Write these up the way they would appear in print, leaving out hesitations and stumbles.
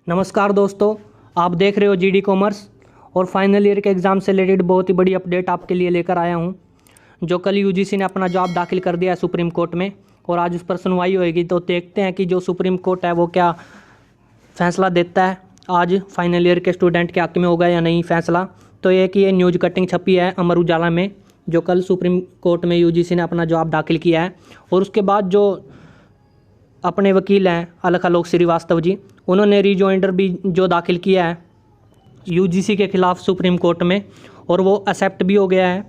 नमस्कार दोस्तों, आप देख रहे हो जीडी कॉमर्स और फाइनल ईयर के एग्ज़ाम से रिलेटेड बहुत ही बड़ी अपडेट आपके लिए लेकर आया हूं। जो कल यूजीसी ने अपना जवाब दाखिल कर दिया है सुप्रीम कोर्ट में और आज उस पर सुनवाई होएगी, तो देखते हैं कि जो सुप्रीम कोर्ट है वो क्या फैसला देता है। आज फाइनल ईयर के स्टूडेंट के हक में होगा या नहीं फैसला। तो ये न्यूज़ कटिंग छपी है अमर उजाला में, जो कल सुप्रीम कोर्ट में यूजीसी ने अपना जवाब दाखिल किया है। और उसके बाद जो अपने वकील हैं अलख आलोक श्रीवास्तव जी, उन्होंने रिजॉइंडर भी जो दाखिल किया है यूजीसी के खिलाफ सुप्रीम कोर्ट में, और वो एक्सेप्ट भी हो गया है।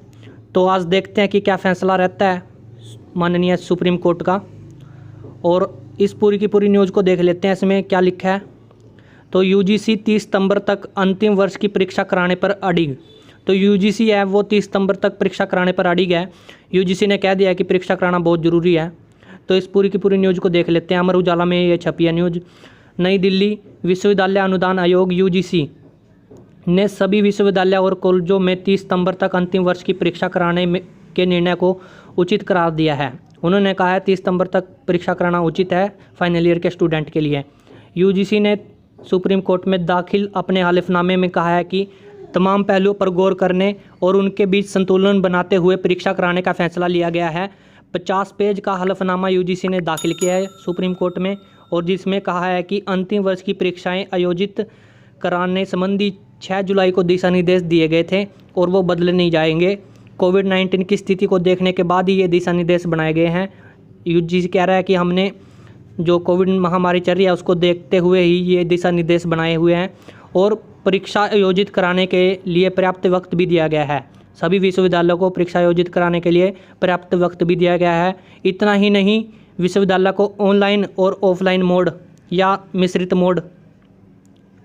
तो आज देखते हैं कि क्या फैसला रहता है माननीय सुप्रीम कोर्ट का, और इस पूरी की पूरी न्यूज़ को देख लेते हैं इसमें क्या लिखा है। तो यूजीसी 30 सितंबर तक अंतिम वर्ष की परीक्षा कराने पर अड़िग। तो यूजीसी है वो 30 सितंबर तक परीक्षा कराने पर अड़िग है। यूजीसी ने कह दिया है कि परीक्षा कराना बहुत ज़रूरी है। तो इस पूरी की पूरी न्यूज़ को देख लेते हैं। अमर उजाला में ये छपी है न्यूज़। नई दिल्ली विश्वविद्यालय अनुदान आयोग यूजीसी ने सभी विश्वविद्यालय और कॉलेजों में 30 सितंबर तक अंतिम वर्ष की परीक्षा कराने के निर्णय को उचित करार दिया है। उन्होंने कहा है 30 सितंबर तक परीक्षा कराना उचित है फाइनल ईयर के स्टूडेंट के लिए। यूजीसी ने सुप्रीम कोर्ट में दाखिल अपने हलफनामे में कहा है कि तमाम पहलुओं पर गौर करने और उनके बीच संतुलन बनाते हुए परीक्षा कराने का फैसला लिया गया है। 50 पेज का हलफनामा यूजीसी ने दाखिल किया है सुप्रीम कोर्ट में, और जिसमें कहा है कि अंतिम वर्ष की परीक्षाएं आयोजित कराने संबंधी 6 जुलाई को दिशा निर्देश दिए गए थे और वो बदले नहीं जाएंगे। कोविड-19 की स्थिति को देखने के बाद ही ये दिशा निर्देश बनाए गए हैं। यूजीसी कह रहा है कि हमने जो कोविड महामारी चल रही है उसको देखते हुए ही ये दिशा निर्देश बनाए हुए हैं, और परीक्षा आयोजित कराने के लिए पर्याप्त वक्त भी दिया गया है। सभी विश्वविद्यालयों को परीक्षा आयोजित कराने के लिए पर्याप्त वक्त भी दिया गया है। इतना ही नहीं, विश्वविद्यालय को ऑनलाइन और ऑफलाइन मोड या मिश्रित मोड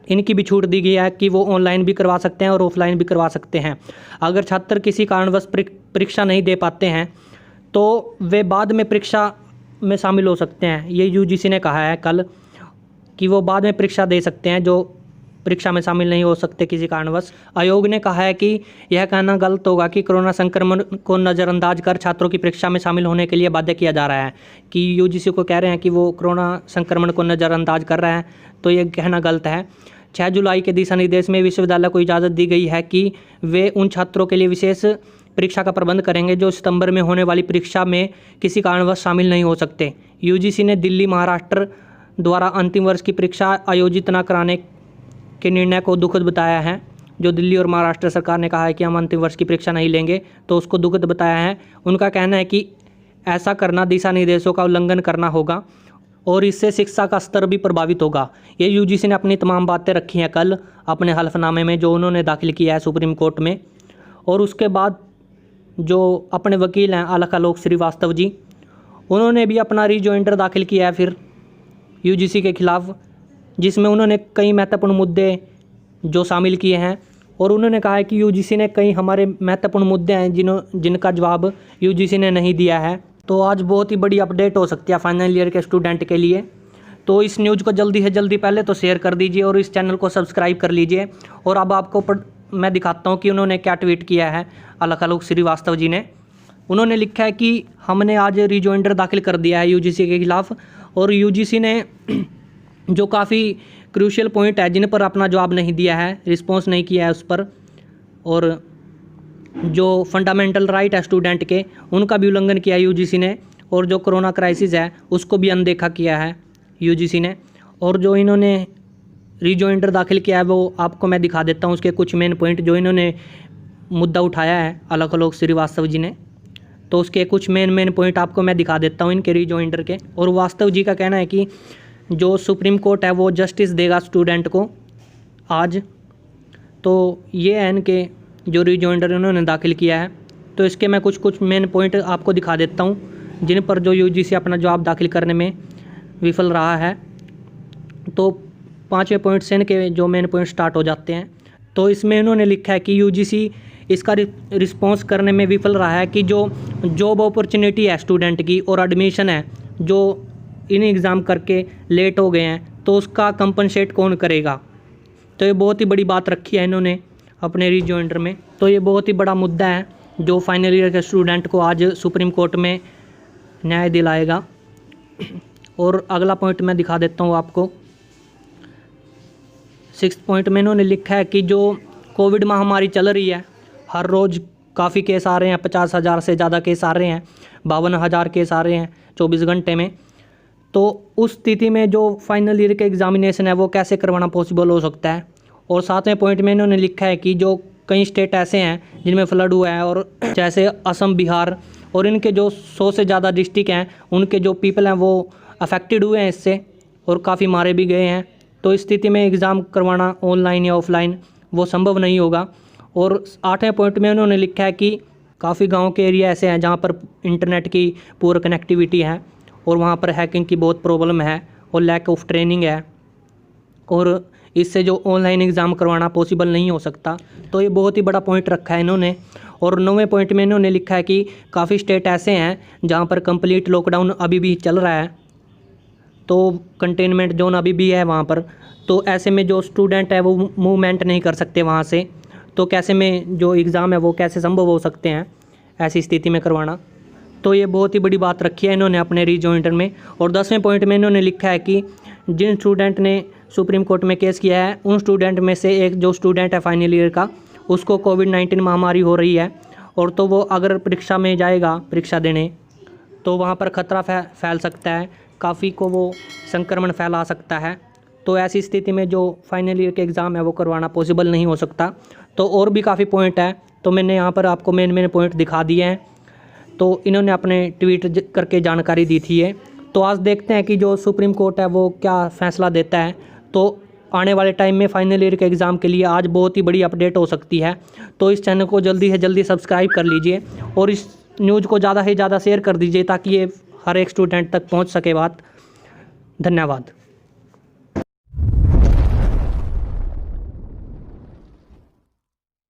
इनकी भी छूट दी गई है कि वो ऑनलाइन भी करवा सकते हैं और ऑफलाइन भी करवा सकते हैं। अगर छात्र किसी कारणवश परीक्षा नहीं दे पाते हैं तो वे बाद में परीक्षा में शामिल हो सकते हैं। ये यूजीसी ने कहा है कल कि वो बाद में परीक्षा दे सकते हैं जो परीक्षा में शामिल नहीं हो सकते किसी कारणवश। आयोग ने कहा है कि यह कहना गलत होगा कि कोरोना संक्रमण को नज़रअंदाज कर छात्रों की परीक्षा में शामिल होने के लिए बाध्य किया जा रहा है। कि यूजीसी को कह रहे हैं कि वो कोरोना संक्रमण को नज़रअंदाज कर रहा है, तो ये कहना गलत है। 6 जुलाई के दिशा निर्देश में विश्वविद्यालय को इजाज़त दी गई है कि वे उन छात्रों के लिए विशेष परीक्षा का प्रबंध करेंगे जो सितंबर में होने वाली परीक्षा में किसी कारणवश शामिल नहीं हो सकते। यूजीसी ने दिल्ली महाराष्ट्र द्वारा अंतिम वर्ष की परीक्षा आयोजित न कराने के निर्णय को दुखद बताया है। जो दिल्ली और महाराष्ट्र सरकार ने कहा है कि हम अंतिम वर्ष की परीक्षा नहीं लेंगे, तो उसको दुखद बताया है। उनका कहना है कि ऐसा करना दिशा निर्देशों का उल्लंघन करना होगा और इससे शिक्षा का स्तर भी प्रभावित होगा। ये यूजीसी ने अपनी तमाम बातें रखी हैं कल अपने हलफनामे में जो उन्होंने दाखिल किया है सुप्रीम कोर्ट में। और उसके बाद जो अपने वकील हैं अलख आलोक श्रीवास्तव जी, उन्होंने भी अपना रिजॉइंडर दाखिल किया है फिर यूजीसी के खिलाफ, जिसमें उन्होंने कई महत्वपूर्ण मुद्दे जो शामिल किए हैं। और उन्होंने कहा है कि यूजीसी ने कई हमारे महत्वपूर्ण मुद्दे हैं जिनका जवाब यूजीसी ने नहीं दिया है। तो आज बहुत ही बड़ी अपडेट हो सकती है फाइनल ईयर के स्टूडेंट के लिए। तो इस न्यूज़ को जल्दी से जल्दी पहले तो शेयर कर दीजिए और इस चैनल को सब्सक्राइब कर लीजिए। और अब आपको मैं दिखाता हूँ कि उन्होंने क्या ट्वीट किया है अलख आलोक श्रीवास्तव जी ने। उन्होंने लिखा है कि हमने आज रिजॉइंडर दाखिल कर दिया है यूजीसी के खिलाफ, और यूजीसी ने जो काफ़ी क्रूशियल पॉइंट है जिन पर अपना जवाब नहीं दिया है, रिस्पॉन्स नहीं किया है उस पर, और जो फंडामेंटल राइट है स्टूडेंट के उनका भी उल्लंघन किया है यूजीसी ने, और जो कोरोना क्राइसिस है उसको भी अनदेखा किया है यूजीसी ने। और जो इन्होंने रिजॉइंडर दाखिल किया है वो आपको मैं दिखा देता हूँ उसके कुछ मेन पॉइंट जो इन्होंने मुद्दा उठाया है अलख आलोक श्रीवास्तव जी ने। तो उसके कुछ मेन पॉइंट आपको मैं दिखा देता हूँ इनके रिजॉइंडर के। और वास्तव जी का कहना है कि जो सुप्रीम कोर्ट है वो जस्टिस देगा स्टूडेंट को आज। तो ये है इनके जो रिजॉइंडर इन्होंने दाखिल किया है। तो इसके मैं कुछ मेन पॉइंट आपको दिखा देता हूँ जिन पर जो यूजीसी अपना जवाब दाखिल करने में विफल रहा है। तो 5वें पॉइंट से इनके जो मेन पॉइंट स्टार्ट हो जाते हैं। तो इसमें इन्होंने लिखा है कि यूजीसी इसका रिस्पॉन्स करने में विफल रहा है कि जो जॉब अपॉर्चुनिटी है स्टूडेंट की और एडमिशन है जो इन एग्ज़ाम करके लेट हो गए हैं, तो उसका कंपनसेट कौन करेगा। तो ये बहुत ही बड़ी बात रखी है इन्होंने अपने रिजॉइंडर में। तो ये बहुत ही बड़ा मुद्दा है जो फाइनल ईयर के स्टूडेंट को आज सुप्रीम कोर्ट में न्याय दिलाएगा। और अगला पॉइंट मैं दिखा देता हूँ आपको। 6 पॉइंट में इन्होंने लिखा है कि जो कोविड महामारी चल रही है, हर रोज़ काफ़ी केस आ रहे हैं, 50,000 से ज़्यादा केस आ रहे हैं, 52,000 केस आ रहे हैं 24 घंटे में। तो उस स्थिति में जो फाइनल ईयर के एग्ज़ामिनेशन है वो कैसे करवाना पॉसिबल हो सकता है। और 7वें पॉइंट में इन्होंने लिखा है कि जो कई स्टेट ऐसे हैं जिनमें फ्लड हुआ है, और जैसे असम, बिहार, और इनके जो 100 से ज़्यादा डिस्ट्रिक्ट हैं, उनके जो पीपल हैं वो अफेक्टेड हुए हैं इससे, और काफ़ी मारे भी गए हैं। तो इस स्थिति में एग्ज़ाम करवाना ऑनलाइन या ऑफलाइन वो संभव नहीं होगा। और 8वें पॉइंट में उन्होंने लिखा है कि काफ़ी गांव के एरिया ऐसे हैं जहां पर इंटरनेट की पूरी कनेक्टिविटी है, और वहां पर हैकिंग की बहुत प्रॉब्लम है, और लैक ऑफ ट्रेनिंग है, और इससे जो ऑनलाइन एग्ज़ाम करवाना पॉसिबल नहीं हो सकता। तो ये बहुत ही बड़ा पॉइंट रखा है इन्होंने। और 9वें पॉइंट में इन्होंने लिखा है कि काफ़ी स्टेट ऐसे हैं जहाँ पर कंप्लीट लॉकडाउन अभी भी चल रहा है, तो कंटेनमेंट जोन अभी भी है वहाँ पर। तो ऐसे में जो स्टूडेंट है वो मूवमेंट नहीं कर सकते वहाँ से, तो कैसे में जो एग्ज़ाम है वो कैसे संभव हो सकते हैं ऐसी स्थिति में करवाना। तो ये बहुत ही बड़ी बात रखी है इन्होंने अपने रीजॉइंटर में। और 10वें पॉइंट में इन्होंने लिखा है कि जिन स्टूडेंट ने सुप्रीम कोर्ट में केस किया है, उन स्टूडेंट में से एक जो स्टूडेंट है फाइनल ईयर का, उसको कोविड-19 महामारी हो रही है, और तो वो अगर परीक्षा में जाएगा परीक्षा देने तो वहाँ पर ख़तरा फैल सकता है, काफ़ी को वो संक्रमण फैला सकता है। तो ऐसी स्थिति में जो फाइनल ईयर के एग्ज़ाम है वो करवाना पॉसिबल नहीं हो सकता। तो और भी काफ़ी पॉइंट है, तो मैंने यहाँ पर आपको मेन पॉइंट दिखा दिए हैं। तो इन्होंने अपने ट्वीट करके जानकारी दी थी ये। तो आज देखते हैं कि जो सुप्रीम कोर्ट है वो क्या फ़ैसला देता है। तो आने वाले टाइम में फाइनल ईयर के एग्ज़ाम के लिए आज बहुत ही बड़ी अपडेट हो सकती है। तो इस चैनल को जल्दी से जल्दी सब्सक्राइब कर लीजिए, और इस न्यूज़ को ज़्यादा से ज़्यादा शेयर कर दीजिए ताकि ये हर एक स्टूडेंट तक पहुंच सके बात। धन्यवाद।